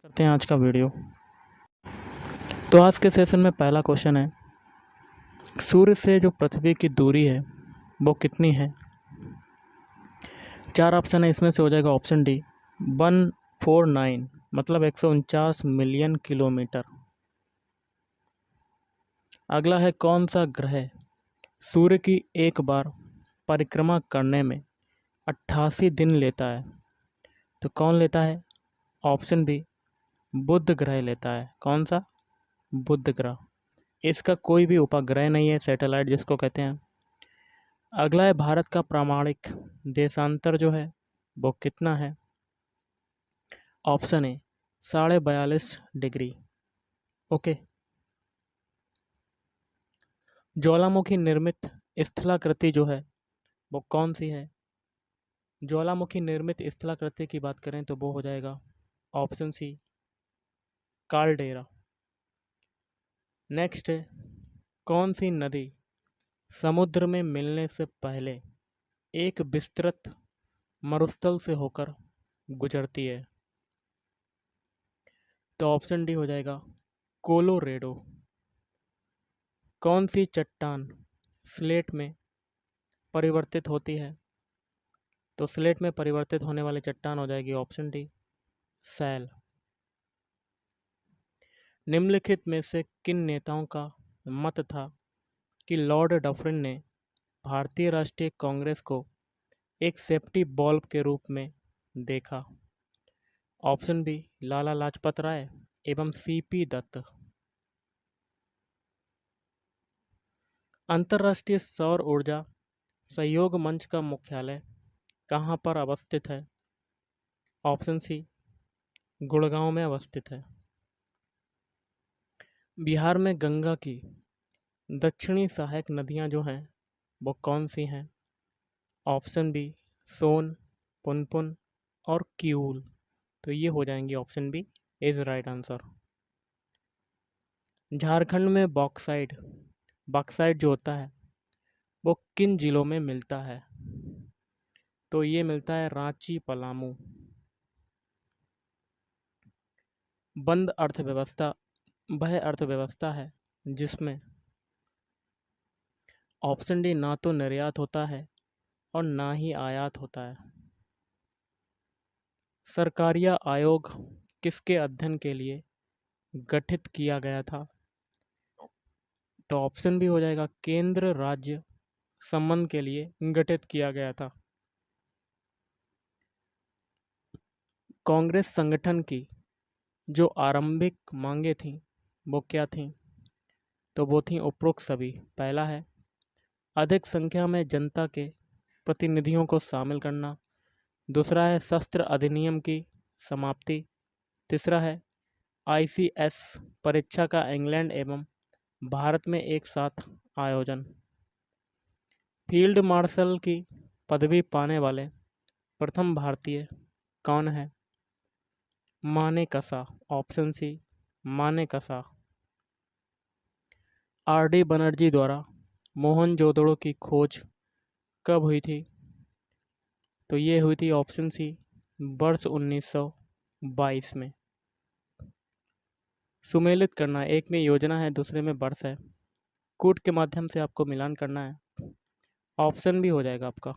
करते हैं आज का वीडियो। तो आज के सेशन में पहला क्वेश्चन है, सूर्य से जो पृथ्वी की दूरी है वो कितनी है। 4 ऑप्शन है, इसमें से हो जाएगा ऑप्शन डी 149 मतलब 149 मिलियन किलोमीटर। अगला है, कौन सा ग्रह सूर्य की एक बार परिक्रमा करने में 88 दिन लेता है। तो कौन लेता है? ऑप्शन बी बुध ग्रह लेता है। कौन सा? बुध ग्रह। इसका कोई भी उपग्रह नहीं है, सैटेलाइट जिसको कहते हैं। अगला है, भारत का प्रामाणिक देशांतर जो है वो कितना है। Option A 42.5 degree. ओके। ज्वालामुखी निर्मित स्थलाकृति जो है वो कौन सी है। ज्वालामुखी निर्मित स्थलाकृति की बात करें तो वो हो जाएगा ऑप्शन सी कालडेरा। नेक्स्ट है, कौन सी नदी समुद्र में मिलने से पहले एक विस्तृत मरुस्थल से होकर गुजरती है। तो ऑप्शन डी हो जाएगा कोलोरेडो। कौन सी चट्टान स्लेट में परिवर्तित होती है। तो स्लेट में परिवर्तित होने वाली चट्टान हो जाएगी ऑप्शन डी सैल। निम्नलिखित में से किन नेताओं का मत था कि लॉर्ड डफरिन ने भारतीय राष्ट्रीय कांग्रेस को एक सेफ्टी बल्ब के रूप में देखा। ऑप्शन बी लाला लाजपत राय एवं सीपी दत्त। अंतर्राष्ट्रीय सौर ऊर्जा सहयोग मंच का मुख्यालय कहाँ पर अवस्थित है। ऑप्शन सी गुड़गांव में अवस्थित है। बिहार में गंगा की दक्षिणी सहायक नदियाँ जो हैं वो कौन सी हैं। ऑप्शन बी सोन, पुनपुन और किऊल। तो ये हो जाएंगी option B is right answer. Jharkhand में बॉक्साइट जो होता है वो किन जिलों में मिलता है। तो ये मिलता है रांची, पलामू। बंद अर्थव्यवस्था वह अर्थव्यवस्था है जिसमें ऑप्शन डी ना तो निर्यात होता है और ना ही आयात होता है। सरकारिया आयोग किसके अध्ययन के लिए गठित किया गया था। तो ऑप्शन भी हो जाएगा केंद्र राज्य संबंध के लिए गठित किया गया था। कांग्रेस संगठन की जो आरंभिक मांगे थीं वो क्या थीं। तो वो थीं उपरोक्त सभी। पहला है अधिक संख्या में जनता के प्रतिनिधियों को शामिल करना। दूसरा है शस्त्र अधिनियम की समाप्ति। तीसरा है आईसीएस परीक्षा का इंग्लैंड एवं भारत में एक साथ आयोजन। फील्ड मार्शल की पदवी पाने वाले प्रथम भारतीय कौन है। Manekshaw. Option C Manekshaw. R D. Banerjee द्वारा मोहनजोदड़ो की खोज कब हुई थी। तो ये हुई थी ऑप्शन सी वर्ष 1922 में। सुमेलित करना, एक में योजना है दूसरे में वर्ष है। कूट के माध्यम से आपको मिलान करना है। ऑप्शन भी हो जाएगा आपका।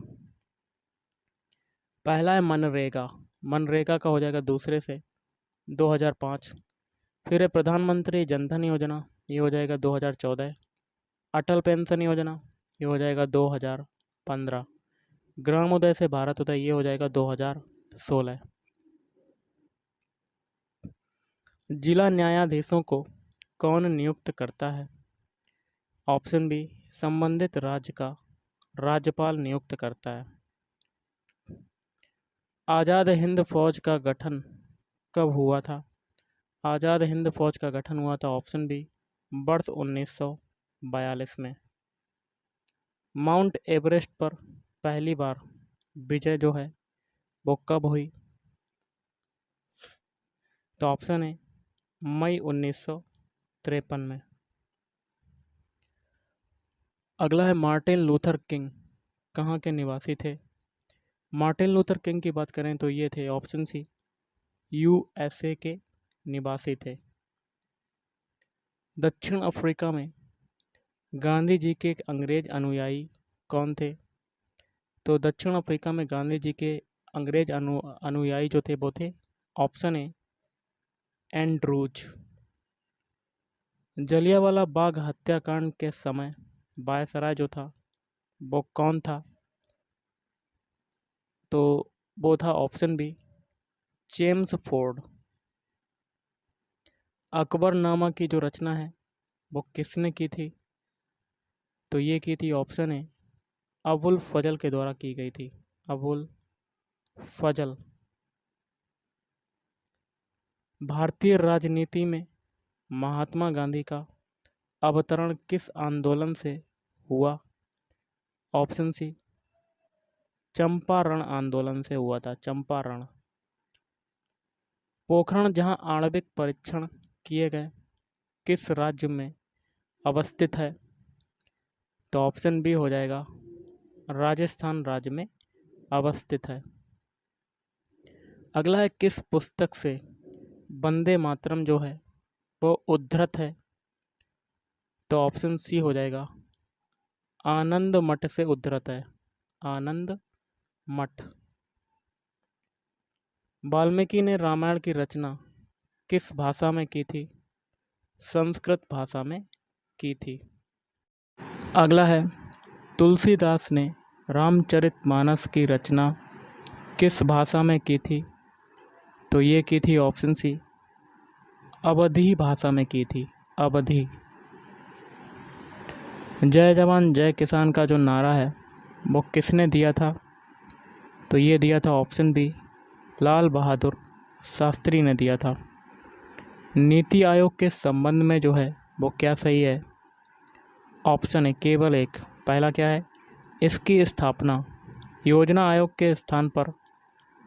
पहला है मनरेगा। मनरेगा का हो जाएगा दूसरे से 2005। फिर है प्रधानमंत्री जनधन योजना, ये हो जाएगा 2014। अटल पेंशन योजना, ये हो जाएगा 2015। ग्रामोदय से भारत उदय, ये हो जाएगा 2016। जिला न्यायाधीशों को कौन नियुक्त करता है। ऑप्शन बी संबंधित राज्य का राज्यपाल नियुक्त करता है। आज़ाद हिंद फौज का गठन कब हुआ था। आज़ाद हिंद फौज का गठन हुआ था ऑप्शन बी वर्ष 1942 में। माउंट एवरेस्ट पर पहली बार विजय जो है वो कब हुई। तो ऑप्शन है मई 1953 में। अगला है मार्टिन लूथर किंग कहाँ के निवासी थे। मार्टिन लूथर किंग की बात करें तो ये थे ऑप्शन सी यूएसए के निवासी थे। दक्षिण अफ्रीका में गांधी जी के एक अंग्रेज अनुयायी कौन थे? तो दक्षिण अफ्रीका में गांधी जी के अंग्रेज अनुयायी जो थे वो थे, option A, Andrews. Jallianwala Bagh हत्याकांड के समय वायसराय जो था वो कौन था? तो वो था option B, James Ford. Akbarnama की जो रचना है वो किसने की थी? तो ये की थी ऑप्शन है, अबुल फजल के द्वारा की गई थी। अबुल फजल। भारतीय राजनीति में महात्मा गांधी का अवतरण किस आंदोलन से हुआ? ऑप्शन सी, चंपारण आंदोलन से हुआ था। चंपारण। पोखरण जहां आणविक परीक्षण किए गए किस राज्य में अवस्थित है? तो ऑप्शन बी हो जाएगा, राजस्थान राज्य में अवस्थित है। अगला है, किस पुस्तक से वंदे मातरम जो है वो उद्धृत है? तो ऑप्शन सी हो जाएगा, आनंद मठ से उद्धृत है। आनंद मठ। वाल्मीकि ने रामायण की रचना किस भाषा में की थी? संस्कृत भाषा में की थी। अगला है, तुलसीदास ने रामचरितमानस की रचना किस भाषा में की थी? तो ये की थी ऑप्शन सी, अवधी भाषा में की थी। अवधी। जय जवान जय किसान का जो नारा है वो किसने दिया था? तो ये दिया था ऑप्शन बी, लाल बहादुर शास्त्री ने दिया था। नीति आयोग के संबंध में जो है वो क्या सही है? ऑप्शन है केवल एक। पहला क्या है? इसकी स्थापना योजना आयोग के स्थान पर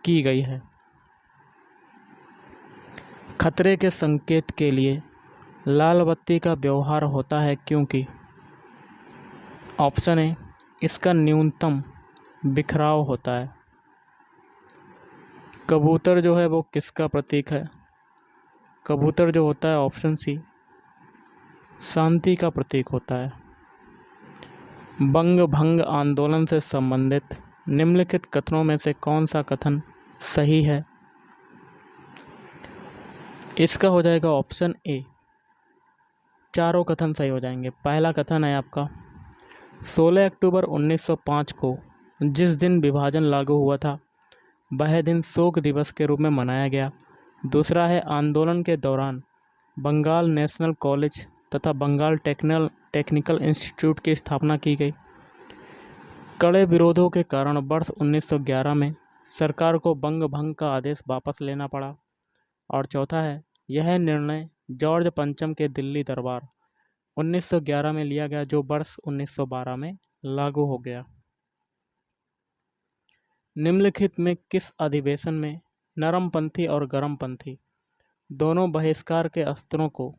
की गई है। खतरे के संकेत के लिए लाल बत्ती का व्यवहार होता है क्योंकि? ऑप्शन है, इसका न्यूनतम बिखराव होता है। कबूतर जो है वो किसका प्रतीक है? कबूतर जो होता है ऑप्शन सी, शांति का प्रतीक होता है। बंग भंग आंदोलन से संबंधित निम्नलिखित कथनों में से कौन सा कथन सही है? इसका हो जाएगा ऑप्शन ए। चारों कथन सही हो जाएंगे। पहला कथन है आपका, 16 अक्टूबर 1905 को जिस दिन विभाजन लागू हुआ था वह दिन शोक दिवस के रूप में मनाया गया। दूसरा है, आंदोलन के दौरान बंगाल नेशनल कॉलेज तथा बंगाल टेक्निकल इंस्टीट्यूट की स्थापना की गई। कड़े विरोधों के कारण वर्ष 1911 में सरकार को बंग भंग का आदेश वापस लेना पड़ा। और चौथा है, यह निर्णय जॉर्ज पंचम के दिल्ली दरबार 1911 में लिया गया जो वर्ष 1912 में लागू हो गया। निम्नलिखित में किस अधिवेशन में नरमपंथी और गरमपंथी दोनों बहिष्कार के अस्त्रों को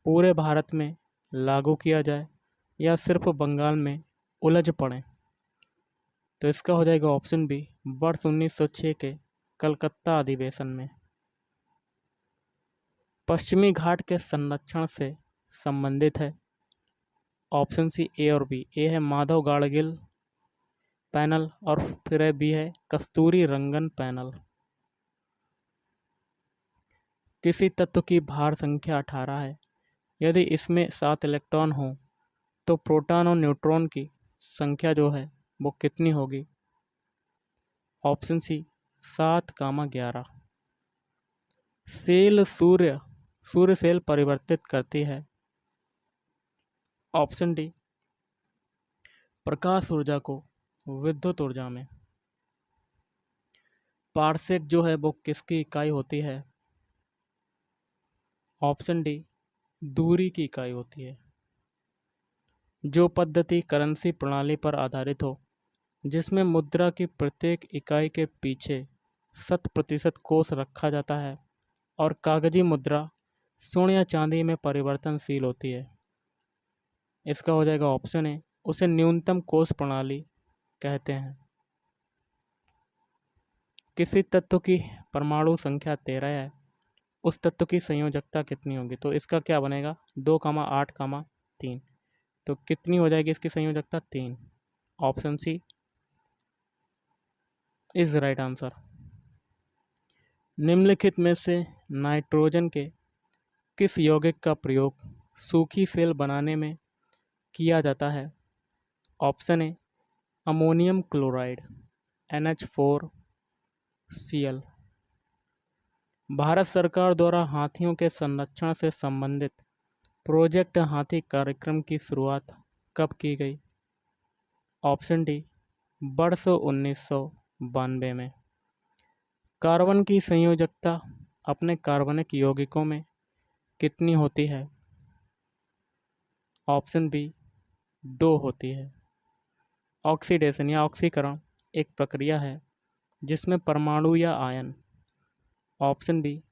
पूरे भारत में लागू किया जाए या सिर्फ बंगाल में उलझ पड़े? तो इसका हो जाएगा ऑप्शन बी, वर्ष 1906 के कलकत्ता अधिवेशन में। पश्चिमी घाट के संरक्षण से संबंधित है। ऑप्शन सी ए और बी। ए है माधव गाडगिल पैनल और फिर है बी है कस्तूरी रंगन पैनल। किसी तत्व की भार संख्या 18 है। यदि इसमें 7 इलेक्ट्रॉन हो तो प्रोटॉन और न्यूट्रॉन की संख्या जो है वो कितनी होगी? Option C, 7, 11। सेल सूर्य सेल परिवर्तित करती है। ऑप्शन डी, प्रकाश ऊर्जा को विद्युत ऊर्जा में। पारसेक जो है वो किसकी इकाई होती है? ऑप्शन डी, दूरी की इकाई होती है। जो पद्धति करेंसी प्रणाली पर आधारित हो जिसमें मुद्रा की प्रत्येक इकाई के पीछे 100% कोष रखा जाता है और कागजी मुद्रा स्वर्ण या चांदी में परिवर्तनशील होती है, इसका हो जाएगा ऑप्शन है, उसे न्यूनतम कोष प्रणाली कहते हैं। किसी तत्व की परमाणु संख्या 13 है, उस तत्व की संयोजकता कितनी होगी? तो इसका क्या बनेगा 2,8,3। तो कितनी हो जाएगी इसकी संयोजकता 3। Option C is right answer. निम्नलिखित में से नाइट्रोजन के किस यौगिक का प्रयोग सूखी सेल बनाने में किया जाता है? Option A ammonium chloride NH4Cl। Bharat सरकार द्वारा हाथियों के संरक्षण से संबंधित प्रोजेक्ट हाथी कार्यक्रम की शुरुआत कब की गई? ऑप्शन डी वर्ष 1992 में। कार्बन की संयोजकता अपने कार्बनिक यौगिकों में कितनी होती है? ऑप्शन बी 2 होती है। ऑक्सीडेशन या ऑक्सीकरण एक प्रक्रिया है जिसमें परमाणु या आयन, ऑप्शन बी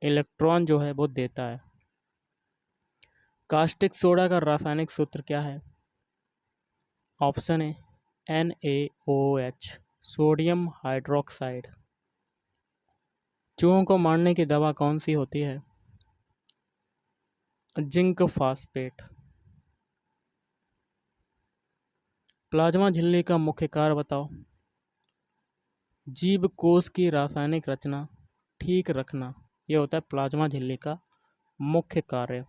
इलेक्ट्रॉन जो है वो देता है। कास्टिक सोडा का रासायनिक सूत्र क्या है? Option A NaOH sodium hydroxide. चूहों को मारने की दवा कौन सी होती है? Zinc phosphate. प्लाज्मा झिल्ली का मुख्य कार्य बताओ। जीव कोश की रासायनिक रचना ठीक रखना, यह होता है प्लाज्मा झिल्ली का मुख्य कार्य।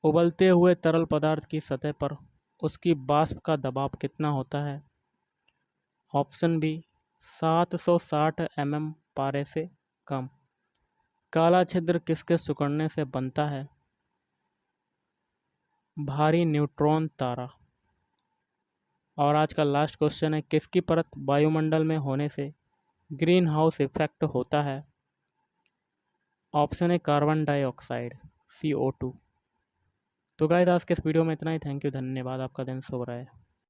उबलते हुए तरल पदार्थ की सतह पर उसकी वाष्प का दबाव कितना होता है? ऑप्शन बी 760 mm पारे से कम। काला छिद्र किसके सिकुड़ने से बनता है? भारी न्यूट्रॉन तारा। और आज का लास्ट क्वेश्चन है, किसकी परत वायुमंडल में होने से ग्रीन हाउस इफेक्ट होता है? ऑप्शन है कार्बन डाइऑक्साइड CO2। तो गाइस आज के इस वीडियो में इतना ही। थैंक यू, धन्यवाद। आपका दिन शुभ रहे।